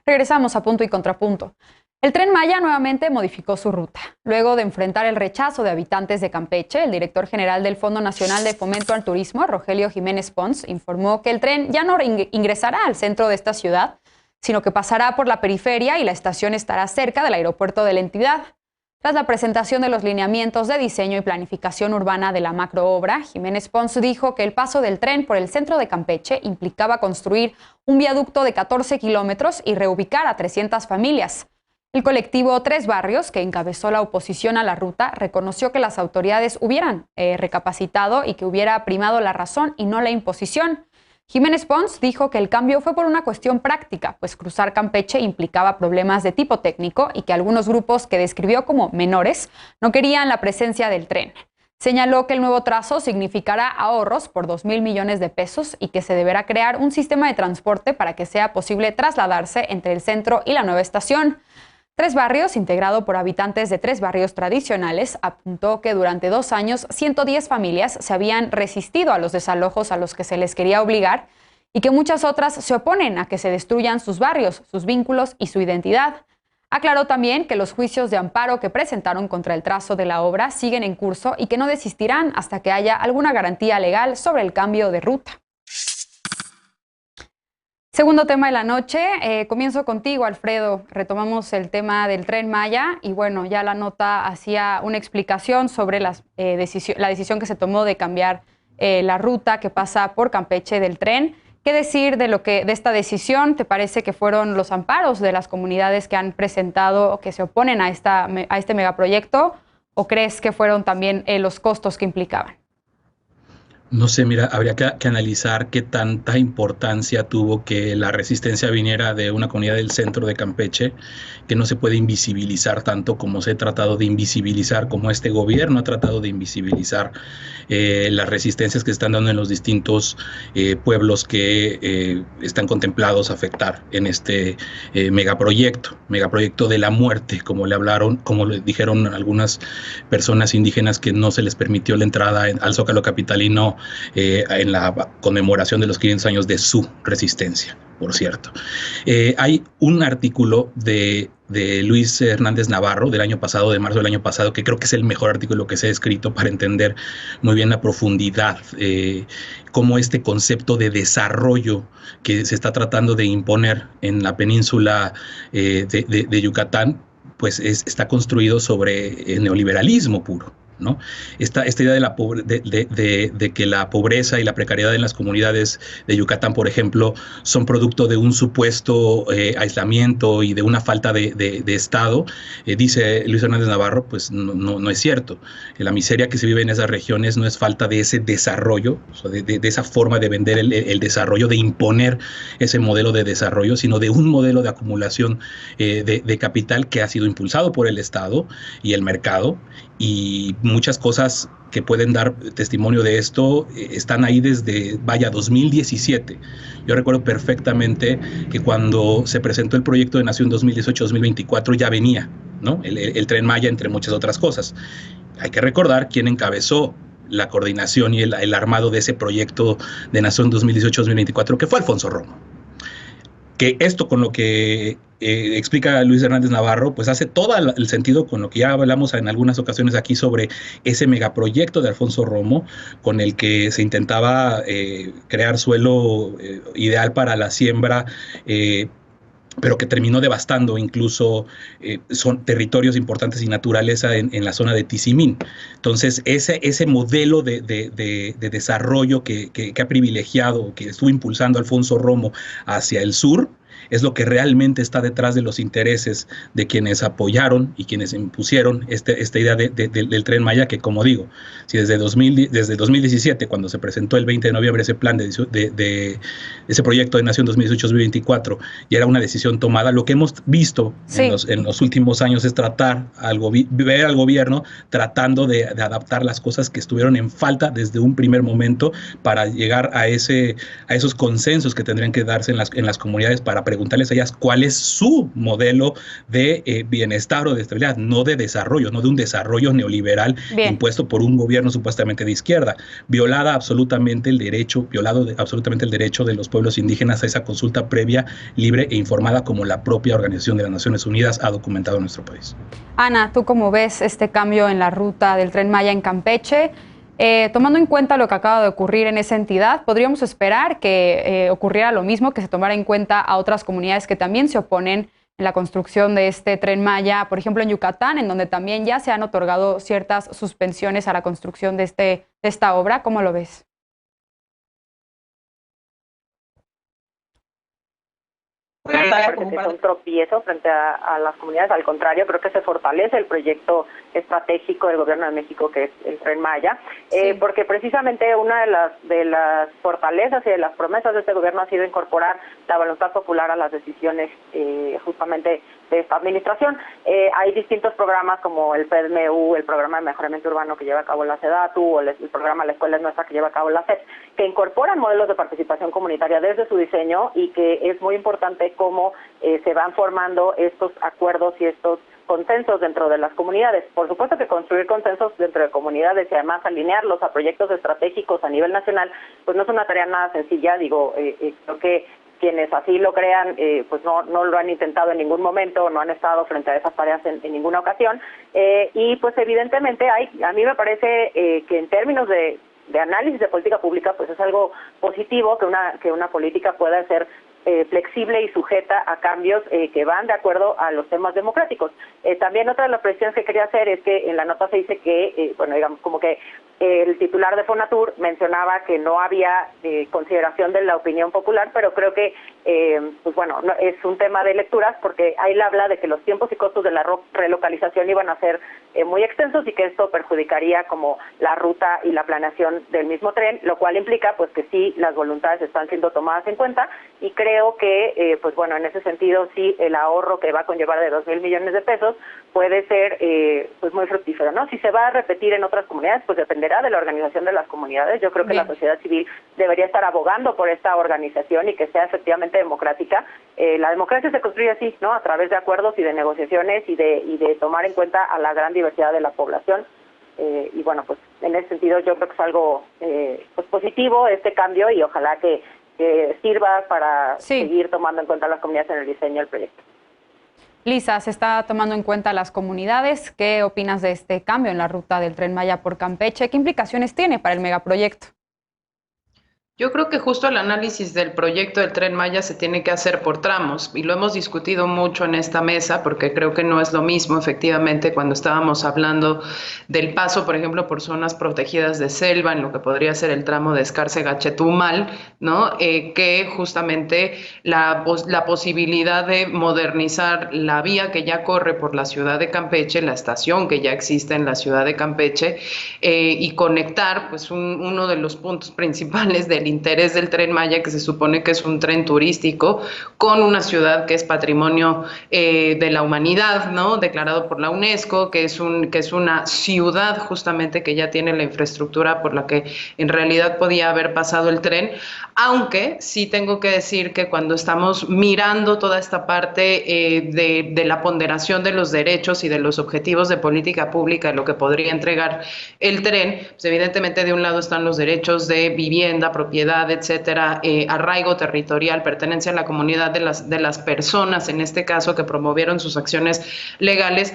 Regresamos a Punto y Contrapunto. El Tren Maya nuevamente modificó su ruta. Luego de enfrentar el rechazo de habitantes de Campeche, el director general del Fondo Nacional de Fomento al Turismo, Rogelio Jiménez Pons, informó que el tren ya no ingresará al centro de esta ciudad, sino que pasará por la periferia y la estación estará cerca del aeropuerto de la entidad. Tras la presentación de los lineamientos de diseño y planificación urbana de la macroobra, Jiménez Pons dijo que el paso del tren por el centro de Campeche implicaba construir un viaducto de 14 kilómetros y reubicar a 300 familias. El colectivo Tres Barrios, que encabezó la oposición a la ruta, reconoció que las autoridades hubieran recapacitado y que hubiera primado la razón y no la imposición. Jiménez Pons dijo que el cambio fue por una cuestión práctica, pues cruzar Campeche implicaba problemas de tipo técnico y que algunos grupos que describió como menores no querían la presencia del tren. Señaló que el nuevo trazo significará ahorros por 2,000 millones de pesos y que se deberá crear un sistema de transporte para que sea posible trasladarse entre el centro y la nueva estación. Tres Barrios, integrado por habitantes de 3 barrios tradicionales, apuntó que durante 2 años 110 familias se habían resistido a los desalojos a los que se les quería obligar y que muchas otras se oponen a que se destruyan sus barrios, sus vínculos y su identidad. Aclaró también que los juicios de amparo que presentaron contra el trazo de la obra siguen en curso y que no desistirán hasta que haya alguna garantía legal sobre el cambio de ruta. Segundo tema de la noche, comienzo contigo, Alfredo. Retomamos el tema del Tren Maya y bueno, ya la nota hacía una explicación sobre la decisión que se tomó de cambiar la ruta que pasa por Campeche del tren. ¿Qué decir de esta decisión? ¿Te parece que fueron los amparos de las comunidades que han presentado o que se oponen a este megaproyecto? ¿O crees que fueron también los costos que implicaban? No sé, mira, habría que analizar qué tanta importancia tuvo que la resistencia viniera de una comunidad del centro de Campeche, que no se puede invisibilizar tanto como se ha tratado de invisibilizar, como este gobierno ha tratado de invisibilizar las resistencias que están dando en los distintos pueblos que están contemplados a afectar en este megaproyecto de la muerte, como le dijeron algunas personas indígenas que no se les permitió la entrada al Zócalo capitalino en la conmemoración de los 500 años de su resistencia, por cierto. Hay un artículo de Luis Hernández Navarro del año pasado, de marzo del año pasado, que creo que es el mejor artículo que se ha escrito para entender muy bien la profundidad, cómo este concepto de desarrollo que se está tratando de imponer en la península de Yucatán, pues está construido sobre el neoliberalismo puro, ¿no? Esta idea de que la pobreza y la precariedad en las comunidades de Yucatán, por ejemplo, son producto de un supuesto aislamiento y de una falta de Estado, dice Luis Hernández Navarro, pues no es cierto. La miseria que se vive en esas regiones no es falta de ese desarrollo, o sea, de esa forma de vender el desarrollo, de imponer ese modelo de desarrollo, sino de un modelo de acumulación de capital que ha sido impulsado por el Estado y el mercado, y muchas cosas que pueden dar testimonio de esto están ahí desde, 2017. Yo recuerdo perfectamente que cuando se presentó el proyecto de Nación 2018-2024 ya venía, ¿no? El Tren Maya, entre muchas otras cosas. Hay que recordar quién encabezó la coordinación y el armado de ese proyecto de Nación 2018-2024, que fue Alfonso Romo. Que esto, con lo que explica Luis Hernández Navarro, pues hace todo el sentido con lo que ya hablamos en algunas ocasiones aquí sobre ese megaproyecto de Alfonso Romo, con el que se intentaba crear suelo ideal para la siembra, pero que terminó devastando incluso son territorios importantes y naturaleza en la zona de Tizimín. Entonces, ese modelo de desarrollo que ha privilegiado, que estuvo impulsando Alfonso Romo hacia el sur, es lo que realmente está detrás de los intereses de quienes apoyaron y quienes impusieron esta idea del Tren Maya, que, como digo, si desde 2017, cuando se presentó el 20 de noviembre ese plan de ese proyecto de Nación 2018-2024, ya era una decisión tomada, lo que hemos visto en los últimos años es ver al gobierno tratando de adaptar las cosas que estuvieron en falta desde un primer momento para llegar a esos consensos que tendrían que darse en las comunidades para preguntarles a ellas cuál es su modelo de bienestar o de estabilidad, no de desarrollo, no de un desarrollo neoliberal impuesto por un gobierno supuestamente de izquierda. Violado absolutamente el derecho de los pueblos indígenas a esa consulta previa, libre e informada, como la propia Organización de las Naciones Unidas ha documentado en nuestro país. Ana, ¿tú cómo ves este cambio en la ruta del Tren Maya en Campeche? Tomando en cuenta lo que acaba de ocurrir en esa entidad, ¿podríamos esperar que ocurriera lo mismo, que se tomara en cuenta a otras comunidades que también se oponen en la construcción de este Tren Maya, por ejemplo en Yucatán, en donde también ya se han otorgado ciertas suspensiones a la construcción de esta obra? ¿Cómo lo ves? Porque es un tropiezo frente a las comunidades. Al contrario, creo que se fortalece el proyecto estratégico del Gobierno de México, que es el Tren Maya, porque precisamente una de las fortalezas y de las promesas de este gobierno ha sido incorporar la voluntad popular a las decisiones justamente de esta administración. Hay distintos programas como el PEDMU, el Programa de Mejoramiento Urbano que lleva a cabo la SEDATU, o el programa La Escuela es Nuestra que lleva a cabo la SEP, que incorporan modelos de participación comunitaria desde su diseño, y que es muy importante cómo se van formando estos acuerdos y estos consensos dentro de las comunidades. Por supuesto que construir consensos dentro de comunidades y además alinearlos a proyectos estratégicos a nivel nacional, pues no es una tarea nada sencilla. Creo que quienes así lo crean, pues no lo han intentado en ningún momento, no han estado frente a esas tareas en ninguna ocasión, y pues evidentemente a mí me parece que en términos de análisis de política pública, pues es algo positivo que una política pueda ser flexible y sujeta a cambios que van de acuerdo a los temas democráticos. También otra de las precisiones que quería hacer es que en la nota se dice que, digamos, como que el titular de Fonatur mencionaba que no había consideración de la opinión popular, pero creo que, es un tema de lecturas, porque ahí habla de que los tiempos y costos de la relocalización iban a ser muy extensos y que esto perjudicaría como la ruta y la planeación del mismo tren, lo cual implica pues que sí, las voluntades están siendo tomadas en cuenta, y creo que, en ese sentido sí, el ahorro que va a conllevar de 2,000 millones de pesos puede ser pues muy fructífero, ¿no? Si se va a repetir en otras comunidades, pues dependerá de la organización de las comunidades. Yo creo que la sociedad civil debería estar abogando por esta organización y que sea efectivamente democrática. La democracia se construye así, ¿no? A través de acuerdos y de negociaciones y de tomar en cuenta a la gran diversidad de la población. Pues en ese sentido yo creo que es algo pues positivo este cambio, y ojalá que sirva para seguir tomando en cuenta a las comunidades en el diseño del proyecto. Lisa, se está tomando en cuenta a las comunidades. ¿Qué opinas de este cambio en la ruta del Tren Maya por Campeche? ¿Qué implicaciones tiene para el megaproyecto? Yo creo que justo el análisis del proyecto del Tren Maya se tiene que hacer por tramos, y lo hemos discutido mucho en esta mesa, porque creo que no es lo mismo efectivamente cuando estábamos hablando del paso, por ejemplo, por zonas protegidas de selva, en lo que podría ser el tramo de Escárcega-Chetumal, ¿no? Que justamente la posibilidad de modernizar la vía que ya corre por la ciudad de Campeche, la estación que ya existe en la ciudad de Campeche, y conectar pues uno de los puntos principales del interés del Tren Maya, que se supone que es un tren turístico, con una ciudad que es patrimonio de la humanidad, ¿no? Declarado por la UNESCO, que es una ciudad justamente que ya tiene la infraestructura por la que en realidad podía haber pasado el tren. Aunque sí tengo que decir que cuando estamos mirando toda esta parte de la ponderación de los derechos y de los objetivos de política pública, lo que podría entregar el tren, pues evidentemente de un lado están los derechos de vivienda, propiedad, etcétera, arraigo territorial, pertenencia a la comunidad de las personas, en este caso, que promovieron sus acciones legales.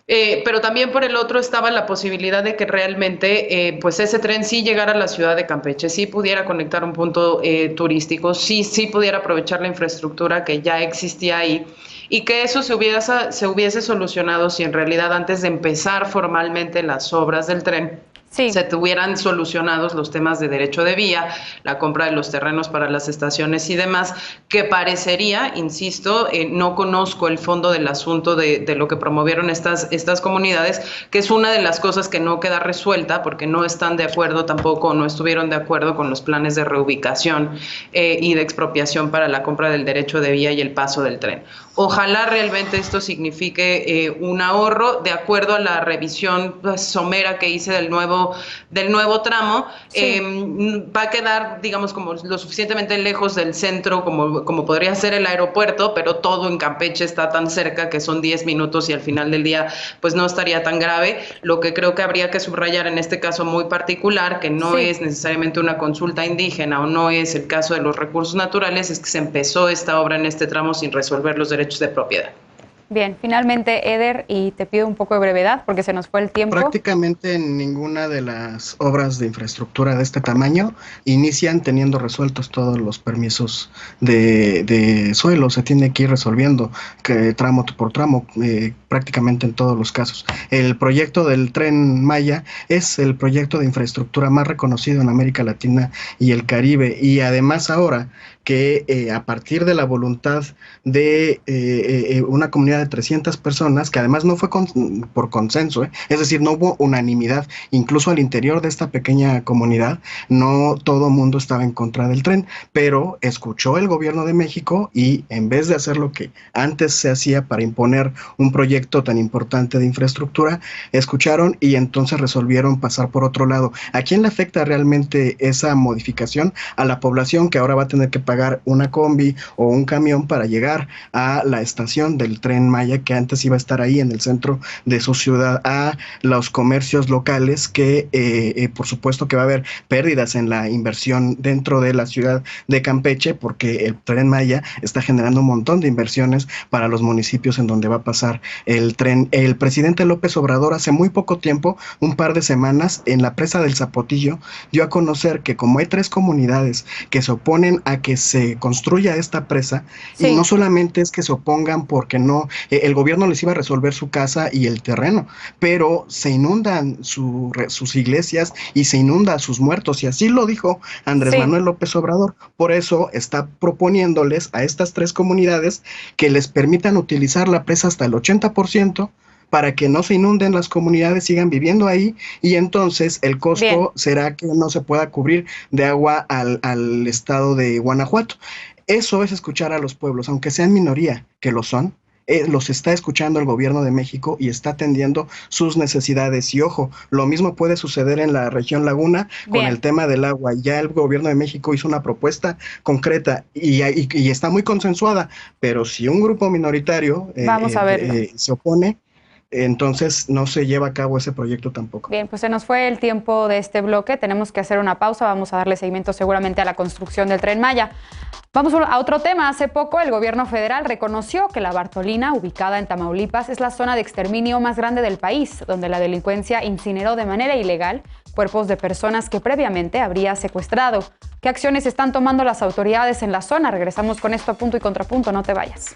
Pero también por el otro estaba la posibilidad de que realmente pues ese tren sí llegara a la ciudad de Campeche, sí pudiera conectar un punto turístico, sí pudiera aprovechar la infraestructura que ya existía ahí, y que eso se hubiese solucionado si en realidad antes de empezar formalmente las obras del tren se tuvieran solucionados los temas de derecho de vía, la compra de los terrenos para las estaciones y demás, que parecería, insisto, no conozco el fondo del asunto de lo que promovieron estas comunidades, que es una de las cosas que no queda resuelta, porque no están de acuerdo tampoco, no estuvieron de acuerdo con los planes de reubicación y de expropiación para la compra del derecho de vía y el paso del tren. Ojalá realmente esto signifique un ahorro. De acuerdo a la revisión somera que hice del nuevo nuevo tramo, va a quedar, digamos, como lo suficientemente lejos del centro como podría ser el aeropuerto, pero todo en Campeche está tan cerca que son 10 minutos y al final del día pues no estaría tan grave. Lo que creo que habría que subrayar en este caso muy particular, que no es necesariamente una consulta indígena o no es el caso de los recursos naturales, es que se empezó esta obra en este tramo sin resolver los derechos de propiedad. Bien, finalmente, Eder, y te pido un poco de brevedad porque se nos fue el tiempo. Prácticamente ninguna de las obras de infraestructura de este tamaño inician teniendo resueltos todos los permisos de suelo. Se tiene que ir resolviendo tramo por tramo, prácticamente en todos los casos. El proyecto del Tren Maya es el proyecto de infraestructura más reconocido en América Latina y el Caribe, y además ahora que a partir de la voluntad de una comunidad de 300 personas, que además no fue por consenso, es decir, no hubo unanimidad, incluso al interior de esta pequeña comunidad, no todo el mundo estaba en contra del tren, pero escuchó el gobierno de México y en vez de hacer lo que antes se hacía para imponer un proyecto tan importante de infraestructura, escucharon y entonces resolvieron pasar por otro lado. ¿A quién le afecta realmente esa modificación? A la población, que ahora va a tener que pagar una combi o un camión para llegar a la estación del Tren Maya, que antes iba a estar ahí en el centro de su ciudad, a los comercios locales, que por supuesto que va a haber pérdidas en la inversión dentro de la ciudad de Campeche, porque el Tren Maya está generando un montón de inversiones para los municipios en donde va a pasar el tren. El presidente López Obrador hace muy poco tiempo, un par de semanas, en la presa del Zapotillo, dio a conocer que como hay 3 comunidades que se oponen a que se construya esta presa, y no solamente es que se opongan porque no, el gobierno les iba a resolver su casa y el terreno, pero se inundan sus iglesias y se inunda a sus muertos, y así lo dijo Andrés Manuel López Obrador. Por eso está proponiéndoles a estas 3 comunidades que les permitan utilizar la presa hasta el 80%, para que no se inunden las comunidades, sigan viviendo ahí, y entonces el costo será que no se pueda cubrir de agua al estado de Guanajuato. Eso es escuchar a los pueblos, aunque sean minoría, que lo son. Los está escuchando el gobierno de México y está atendiendo sus necesidades. Y ojo, lo mismo puede suceder en la región Laguna con el tema del agua. Ya el gobierno de México hizo una propuesta concreta y está muy consensuada, pero si un grupo minoritario se opone, entonces no se lleva a cabo ese proyecto tampoco. Bien, pues se nos fue el tiempo de este bloque, tenemos que hacer una pausa, vamos a darle seguimiento seguramente a la construcción del Tren Maya. Vamos a otro tema. Hace poco el gobierno federal reconoció que la Bartolina, ubicada en Tamaulipas, es la zona de exterminio más grande del país, donde la delincuencia incineró de manera ilegal cuerpos de personas que previamente habría secuestrado. ¿Qué acciones están tomando las autoridades en la zona? Regresamos con esto a Punto y Contrapunto, no te vayas.